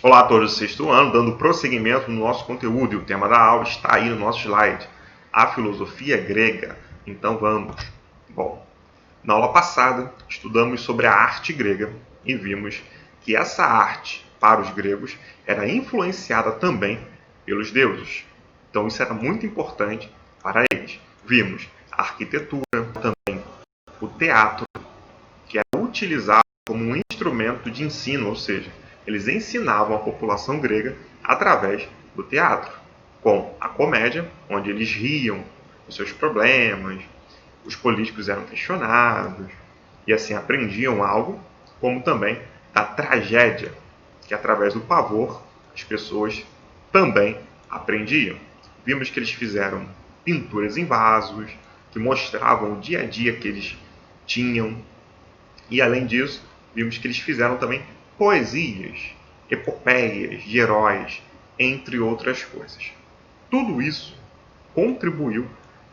Olá a todos do sexto ano, dando prosseguimento no nosso conteúdo, e o tema da aula está aí no nosso slide, a filosofia grega. Então vamos. Bom, na aula passada estudamos sobre a arte grega e vimos que essa arte, para os gregos, era influenciada também pelos deuses. Então isso era muito importante para eles. Vimos a arquitetura, também o teatro, que era utilizado como um instrumento de ensino, ou seja, eles ensinavam a população grega através do teatro, com a comédia, onde eles riam dos seus problemas, os políticos eram questionados e assim aprendiam algo, como também da tragédia, que através do pavor as pessoas também aprendiam. Vimos que eles fizeram pinturas em vasos, que mostravam o dia a dia que eles tinham. E além disso, vimos que eles fizeram também poesias, epopeias de heróis, entre outras coisas. Tudo isso contribuiu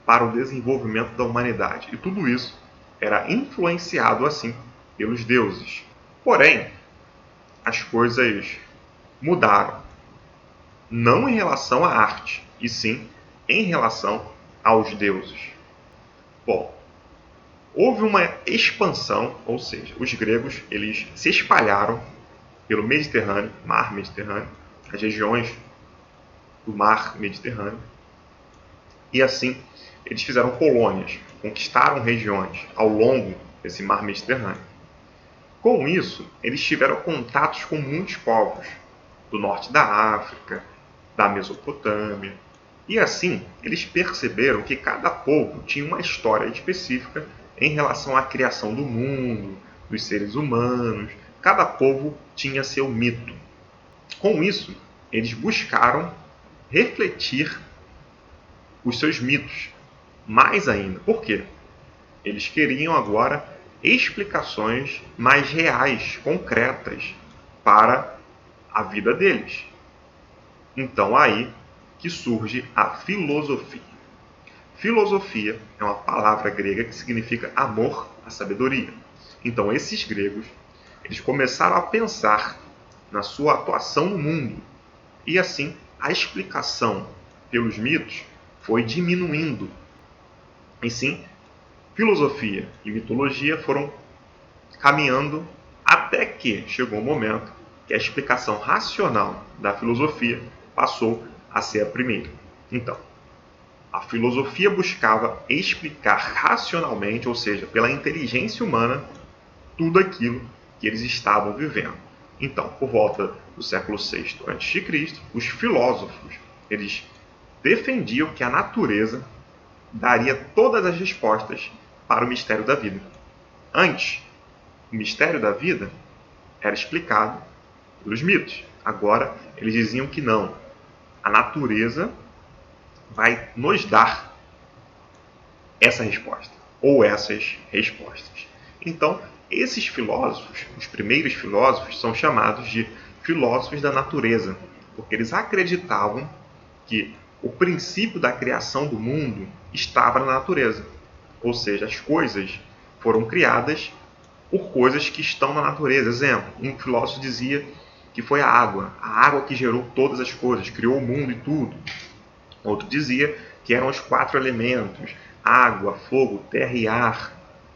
para o desenvolvimento da humanidade. E tudo isso era influenciado assim pelos deuses. Porém, as coisas mudaram. Não em relação à arte, e sim em relação aos deuses. Bom, houve uma expansão, ou seja, os gregos eles se espalharam pelo Mediterrâneo, mar Mediterrâneo, as regiões do mar Mediterrâneo, e assim eles fizeram colônias, conquistaram regiões ao longo desse mar Mediterrâneo. Com isso, eles tiveram contatos com muitos povos do norte da África, da Mesopotâmia, e assim eles perceberam que cada povo tinha uma história específica em relação à criação do mundo, dos seres humanos. Cada povo tinha seu mito. Com isso, eles buscaram refletir os seus mitos mais ainda. Por quê? Eles queriam agora explicações mais reais, concretas para a vida deles. Então aí que surge a filosofia. Filosofia é uma palavra grega que significa amor à sabedoria. Então esses gregos, eles começaram a pensar na sua atuação no mundo e assim a explicação pelos mitos foi diminuindo. E sim, filosofia e mitologia foram caminhando até que chegou o momento que a explicação racional da filosofia passou a ser a primeira. Então, a filosofia buscava explicar racionalmente, ou seja, pela inteligência humana, tudo aquilo que eles estavam vivendo. Então, por volta do século VI a.C., os filósofos eles defendiam que a natureza daria todas as respostas para o mistério da vida. Antes, o mistério da vida era explicado pelos mitos. Agora, eles diziam que não. A natureza vai nos dar essa resposta, ou essas respostas. Então, esses filósofos, os primeiros filósofos, são chamados de filósofos da natureza, porque eles acreditavam que o princípio da criação do mundo estava na natureza. Ou seja, as coisas foram criadas por coisas que estão na natureza. Exemplo, um filósofo dizia que foi a água que gerou todas as coisas, criou o mundo e tudo. Outro dizia que eram os 4 elementos, água, fogo, terra e ar.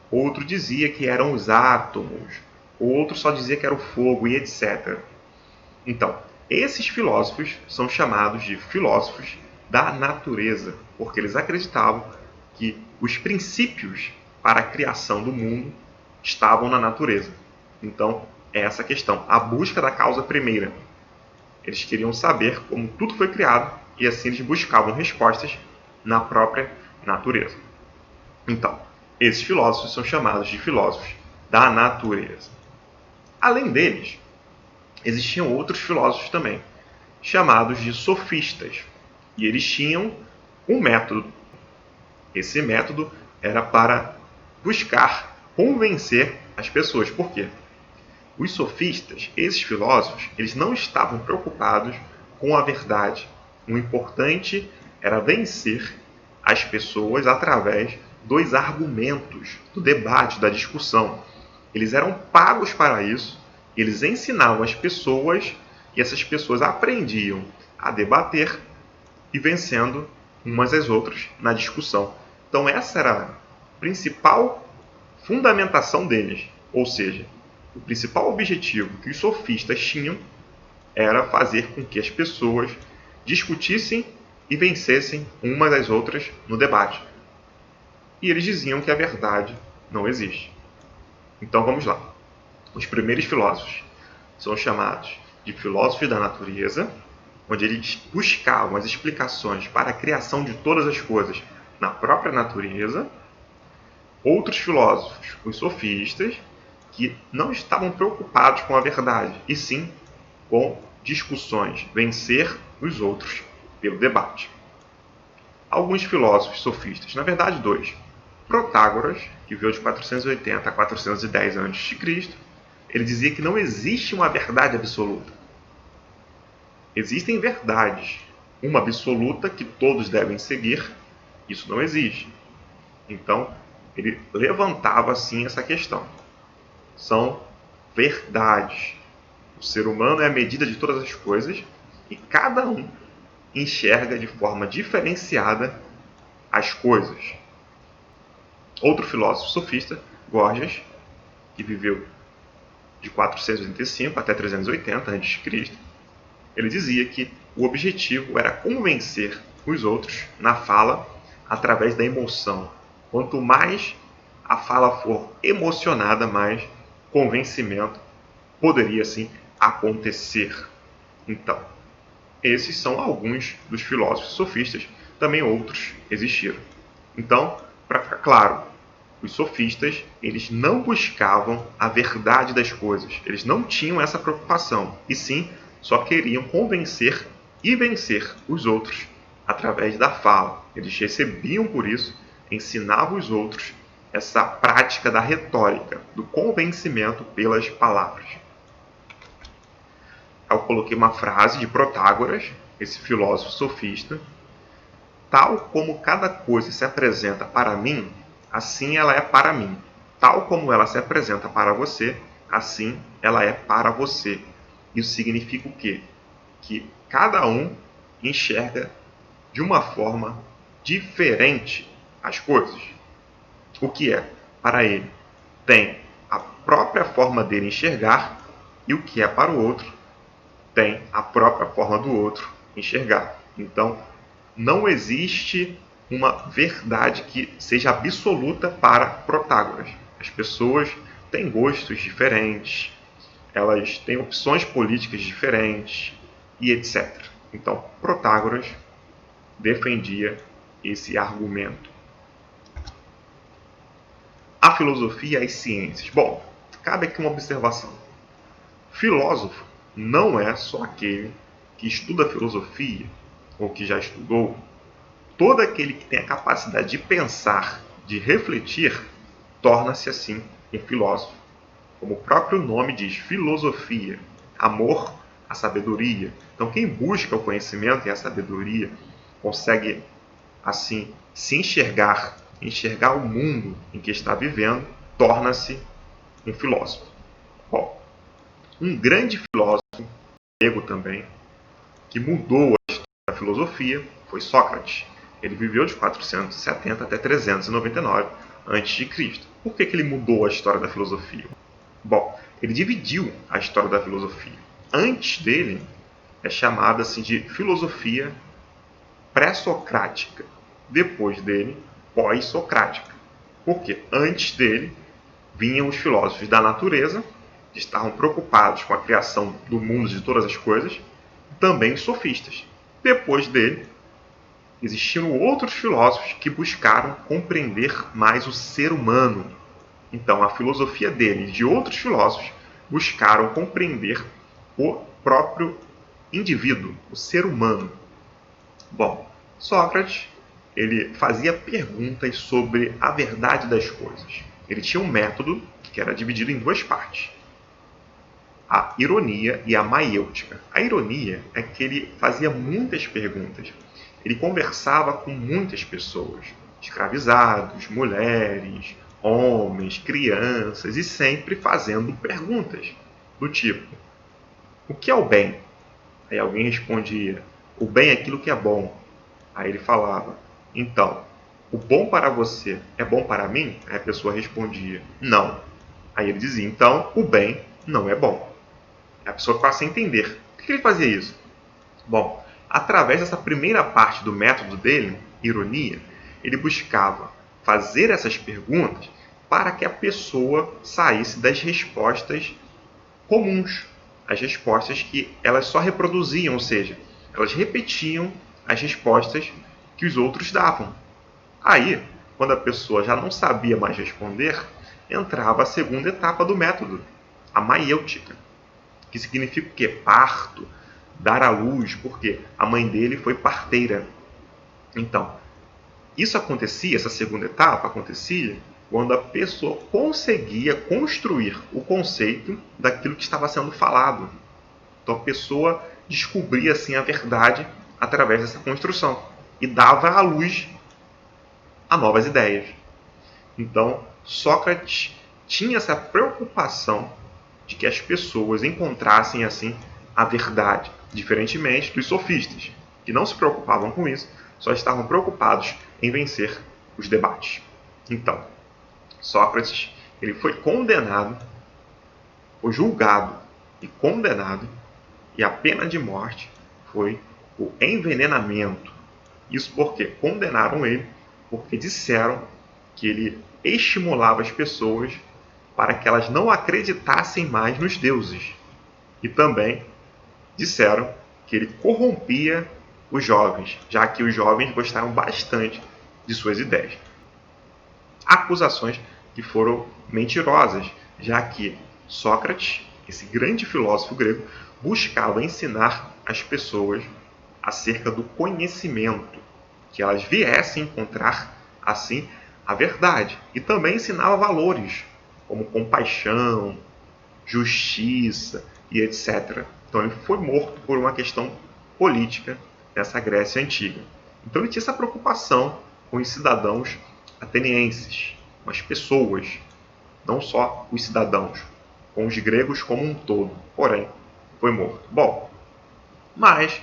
Outro dizia que eram os átomos. Outro só dizia que era o fogo e etc. Então, esses filósofos são chamados de filósofos da natureza, porque eles acreditavam que os princípios para a criação do mundo estavam na natureza. Então, é essa questão, a busca da causa primeira. Eles queriam saber como tudo foi criado e assim eles buscavam respostas na própria natureza. Então, esses filósofos são chamados de filósofos da natureza. Além deles, existiam outros filósofos também, chamados de sofistas. E eles tinham um método. Esse método era para buscar convencer as pessoas. Por quê? Os sofistas, esses filósofos, eles não estavam preocupados com a verdade. O importante era vencer as pessoas através dos argumentos, do debate, da discussão. Eles eram pagos para isso, eles ensinavam as pessoas E essas pessoas aprendiam a debater e vencendo umas às outras na discussão. Então essa era a principal fundamentação deles, ou seja, o principal objetivo que os sofistas tinham era fazer com que as pessoas discutissem e vencessem umas às outras no debate. E eles diziam que a verdade não existe. Então vamos lá. Os primeiros filósofos são chamados de filósofos da natureza, onde eles buscavam as explicações para a criação de todas as coisas na própria natureza. Outros filósofos, os sofistas, que não estavam preocupados com a verdade, e sim com discussões, vencer os outros pelo debate. Alguns filósofos sofistas, na verdade dois, Protágoras, que viveu de 480 a 410 a.C., ele dizia que não existe uma verdade absoluta. Existem verdades. Uma absoluta que todos devem seguir, isso não existe. Então, ele levantava assim essa questão. São verdades. O ser humano é a medida de todas as coisas e cada um enxerga de forma diferenciada as coisas. Outro filósofo sofista, Gorgias, que viveu de 485 até 380 a.C., ele dizia que o objetivo era convencer os outros na fala através da emoção. Quanto mais a fala for emocionada, mais convencimento poderia assim acontecer. Então, esses são alguns dos filósofos sofistas, também outros existiram. Então, para ficar claro, os sofistas, eles não buscavam a verdade das coisas, eles não tinham essa preocupação, e sim só queriam convencer e vencer os outros através da fala. Eles recebiam por isso, ensinavam os outros essa prática da retórica, do convencimento pelas palavras. Eu coloquei uma frase de Protágoras, esse filósofo sofista: tal como cada coisa se apresenta para mim, assim ela é para mim. Tal como ela se apresenta para você, assim ela é para você. Isso significa o quê? Que cada um enxerga de uma forma diferente as coisas. O que é? Para ele, tem a própria forma dele enxergar, e o que é para o outro, tem a própria forma do outro enxergar. Então, não existe uma verdade que seja absoluta para Protágoras. As pessoas têm gostos diferentes, elas têm opções políticas diferentes e etc. Então, Protágoras defendia esse argumento. A filosofia e as ciências. Bom, cabe aqui uma observação. Filósofo não é só aquele que estuda filosofia ou que já estudou. Todo aquele que tem a capacidade de pensar, de refletir, torna-se assim um filósofo. Como o próprio nome diz, filosofia, amor à sabedoria. Então quem busca o conhecimento e a sabedoria consegue assim se enxergar o mundo em que está vivendo, torna-se um filósofo. Bom, um grande filósofo grego também, que mudou a história da filosofia, foi Sócrates. Ele viveu de 470 até 399 a.C. Por que ele mudou a história da filosofia? Bom, ele dividiu a história da filosofia. Antes dele, é chamada assim de filosofia pré-socrática. Depois dele, pós-socrática. Porque antes dele, vinham os filósofos da natureza, que estavam preocupados com a criação do mundo de todas as coisas, e também os sofistas. Depois dele, existiram outros filósofos que buscaram compreender mais o ser humano. Então, a filosofia dele e de outros filósofos buscaram compreender o próprio indivíduo, o ser humano. Bom, Sócrates, ele fazia perguntas sobre a verdade das coisas. Ele tinha um método que era dividido em duas partes: a ironia e a maiêutica. A ironia é que ele fazia muitas perguntas. Ele conversava com muitas pessoas, escravizados, mulheres, homens, crianças, e sempre fazendo perguntas do tipo: o que é o bem? Aí alguém respondia: o bem é aquilo que é bom. Aí ele falava: então, o bom para você é bom para mim? Aí a pessoa respondia: não. Aí ele dizia: então, o bem não é bom. A pessoa ficava sem entender. Por que ele fazia isso? Bom, através dessa primeira parte do método dele, ironia, ele buscava fazer essas perguntas para que a pessoa saísse das respostas comuns, as respostas que elas só reproduziam, ou seja, elas repetiam as respostas que os outros davam. Aí, quando a pessoa já não sabia mais responder, entrava a segunda etapa do método, a maiêutica, que significa o quê? Parto, dar à luz, porque a mãe dele foi parteira. Então, isso acontecia, essa segunda etapa acontecia quando a pessoa conseguia construir o conceito daquilo que estava sendo falado. Então a pessoa descobria assim a verdade através dessa construção e dava à luz a novas ideias. Então Sócrates tinha essa preocupação de que as pessoas encontrassem assim a verdade, diferentemente dos sofistas, que não se preocupavam com isso, só estavam preocupados em vencer os debates. Então, Sócrates ele foi condenado, foi julgado e condenado, e a pena de morte foi o envenenamento. Isso porque condenaram ele, porque disseram que ele estimulava as pessoas para que elas não acreditassem mais nos deuses. E também disseram que ele corrompia os jovens, já que os jovens gostaram bastante de suas ideias. Acusações que foram mentirosas, já que Sócrates, esse grande filósofo grego, buscava ensinar as pessoas acerca do conhecimento, que elas viessem encontrar assim a verdade, e também ensinava valores como compaixão, justiça e etc. Então ele foi morto por uma questão política nessa Grécia antiga. Então ele tinha essa preocupação com os cidadãos atenienses, com as pessoas, não só os cidadãos, com os gregos como um todo. Porém, foi morto. Bom, mas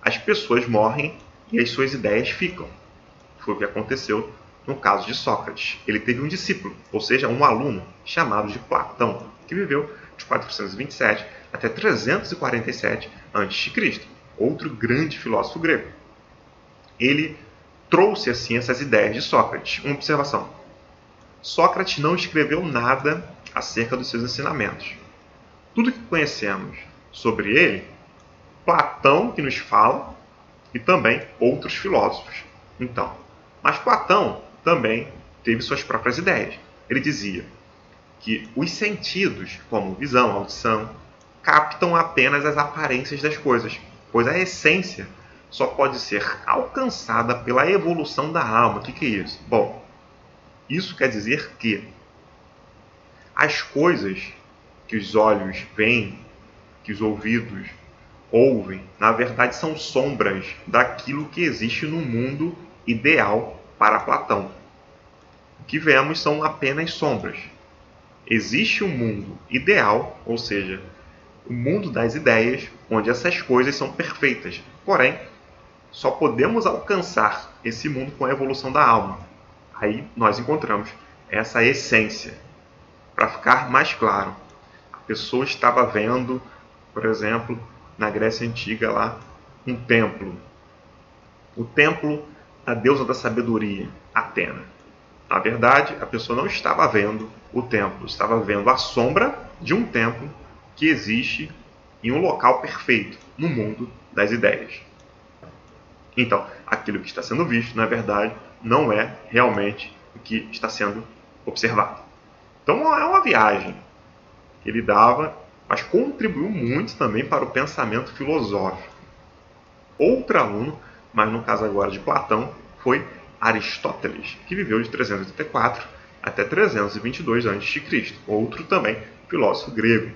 as pessoas morrem e as suas ideias ficam. Foi o que aconteceu no caso de Sócrates. Ele teve um discípulo, ou seja, um aluno, chamado de Platão, que viveu de 427 até 347 a.C., outro grande filósofo grego. Ele trouxe assim essas ideias de Sócrates. Uma observação: Sócrates não escreveu nada acerca dos seus ensinamentos. Tudo que conhecemos sobre ele, Platão que nos fala e também outros filósofos. Então, mas Platão também teve suas próprias ideias. Ele dizia que os sentidos, como visão, audição, captam apenas as aparências das coisas, pois a essência só pode ser alcançada pela evolução da alma. O que é isso? Bom, isso quer dizer que as coisas que os olhos veem, que os ouvidos ouvem, na verdade são sombras daquilo que existe no mundo ideal para Platão. O que vemos são apenas sombras. Existe um mundo ideal, ou seja, o mundo das ideias, onde essas coisas são perfeitas. Porém, só podemos alcançar esse mundo com a evolução da alma. Aí nós encontramos essa essência. Para ficar mais claro, a pessoa estava vendo, por exemplo, na Grécia Antiga lá, um templo. O templo da deusa da sabedoria, Atena. Na verdade, a pessoa não estava vendo o templo, estava vendo a sombra de um templo que existe em um local perfeito, no mundo das ideias. Então, aquilo que está sendo visto, na verdade, não é realmente o que está sendo observado. Então, é uma viagem que ele dava, mas contribuiu muito também para o pensamento filosófico. Outro aluno, mas no caso agora de Platão, foi Aristóteles, que viveu de 384 até 322 a.C., outro também filósofo grego.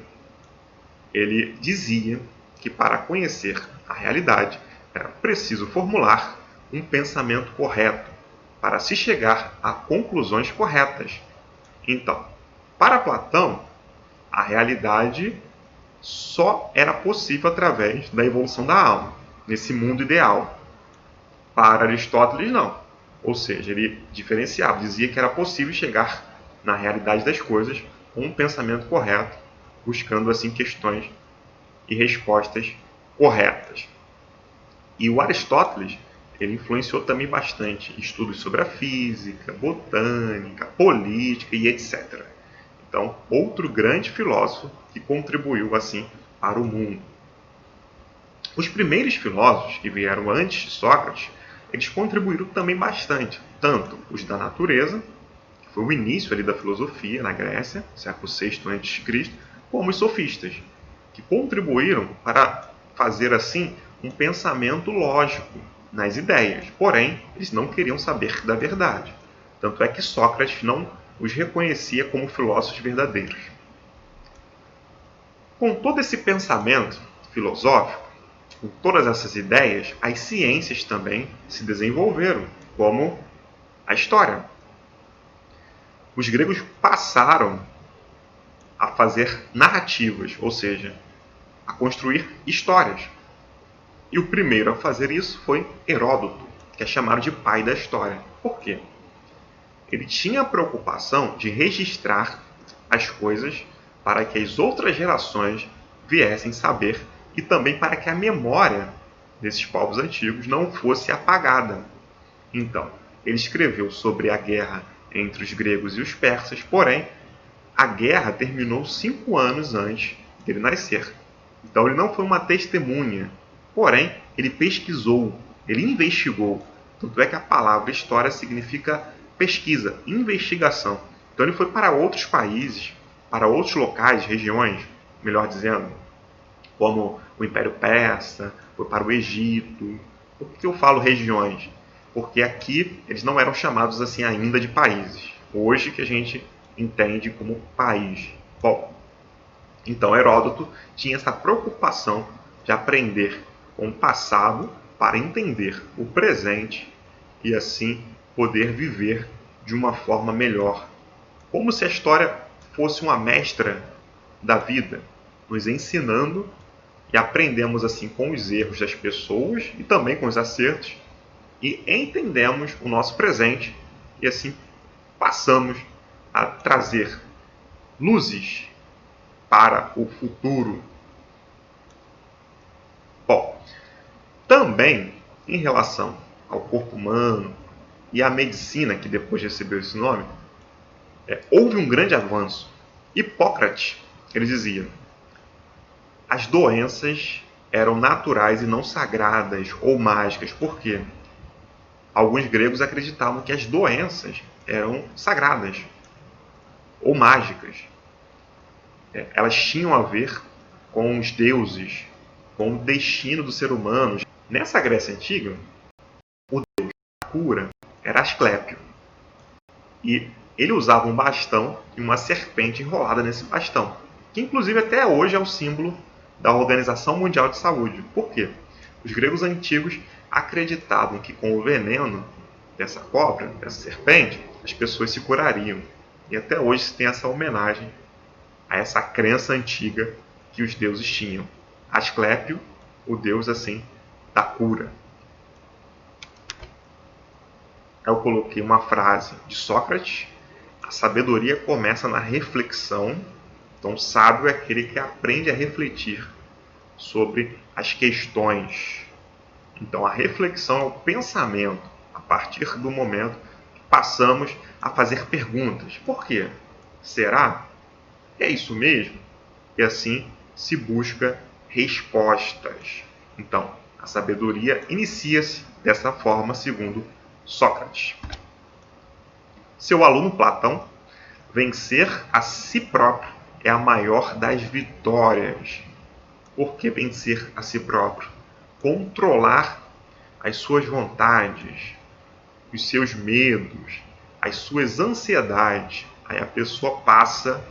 Ele dizia que para conhecer a realidade era preciso formular um pensamento correto para se chegar a conclusões corretas. Então, para Platão, a realidade só era possível através da evolução da alma, nesse mundo ideal. Para Aristóteles, não. Ou seja, ele diferenciava, dizia que era possível chegar na realidade das coisas com um pensamento correto, buscando assim questões e respostas corretas. E o Aristóteles, ele influenciou também bastante estudos sobre a física, botânica, política e etc. Então, outro grande filósofo que contribuiu assim para o mundo. Os primeiros filósofos que vieram antes de Sócrates, eles contribuíram também bastante, tanto os da natureza, que foi o início ali da filosofia na Grécia, século VI a.C., como os sofistas, que contribuíram para fazer assim um pensamento lógico nas ideias. Porém, eles não queriam saber da verdade. Tanto é que Sócrates não os reconhecia como filósofos verdadeiros. Com todo esse pensamento filosófico, com todas essas ideias, as ciências também se desenvolveram, como a história. Os gregos passaram a fazer narrativas, ou seja, a construir histórias. E o primeiro a fazer isso foi Heródoto, que é chamado de pai da história. Por quê? Ele tinha a preocupação de registrar as coisas para que as outras gerações viessem saber e também para que a memória desses povos antigos não fosse apagada. Então, ele escreveu sobre a guerra entre os gregos e os persas, porém, a guerra terminou 5 anos antes dele nascer. Então, ele não foi uma testemunha, porém, ele pesquisou, ele investigou. Tanto é que a palavra história significa pesquisa, investigação. Então, ele foi para outros países, para outros locais, regiões, melhor dizendo, como o Império Persa, foi para o Egito. Por que eu falo regiões? Porque aqui eles não eram chamados assim ainda de países. Hoje que a gente entende como país. Bom, então Heródoto tinha essa preocupação de aprender com o passado para entender o presente e assim poder viver de uma forma melhor. Como se a história fosse uma mestra da vida, nos ensinando e aprendemos assim com os erros das pessoas e também com os acertos e entendemos o nosso presente e assim passamos a trazer luzes para o futuro. Bom, também em relação ao corpo humano e à medicina, que depois recebeu esse nome, houve um grande avanço. Hipócrates, ele dizia, as doenças eram naturais e não sagradas ou mágicas. Por quê? Alguns gregos acreditavam que as doenças eram sagradas ou mágicas. Elas tinham a ver com os deuses, com o destino do ser humano. Nessa Grécia Antiga, o deus da cura era Asclépio. E ele usava um bastão e uma serpente enrolada nesse bastão, que inclusive até hoje é o símbolo da Organização Mundial de Saúde. Por quê? Os gregos antigos acreditavam que com o veneno dessa cobra, dessa serpente, as pessoas se curariam. E até hoje se tem essa homenagem a essa crença antiga que os deuses tinham. Asclépio, o deus assim da cura. Eu coloquei uma frase de Sócrates: a sabedoria começa na reflexão. Então, sábio é aquele que aprende a refletir sobre as questões. Então, a reflexão é o pensamento a partir do momento que passamos a fazer perguntas. Por quê? Será? É isso mesmo? E assim se busca respostas. Então, a sabedoria inicia-se dessa forma, segundo Sócrates. Seu aluno Platão, vencer a si próprio é a maior das vitórias. Por que vencer a si próprio? Controlar as suas vontades, os seus medos, as suas ansiedades. Aí a pessoa passa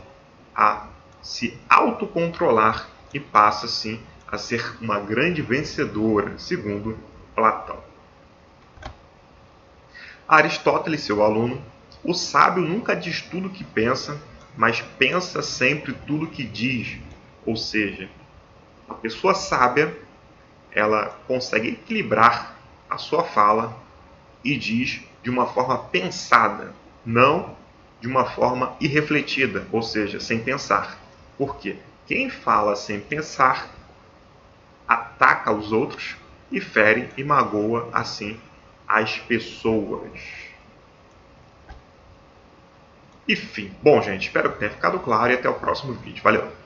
a se autocontrolar e passa, sim, a ser uma grande vencedora, segundo Platão. Aristóteles, seu aluno, o sábio nunca diz tudo o que pensa, mas pensa sempre tudo o que diz. Ou seja, A pessoa sábia, ela consegue equilibrar a sua fala e diz de uma forma pensada, não de uma forma irrefletida, ou seja, sem pensar. Por quê? Quem fala sem pensar ataca os outros e fere e magoa assim as pessoas. Enfim, bom gente, espero que tenha ficado claro e até o próximo vídeo. Valeu!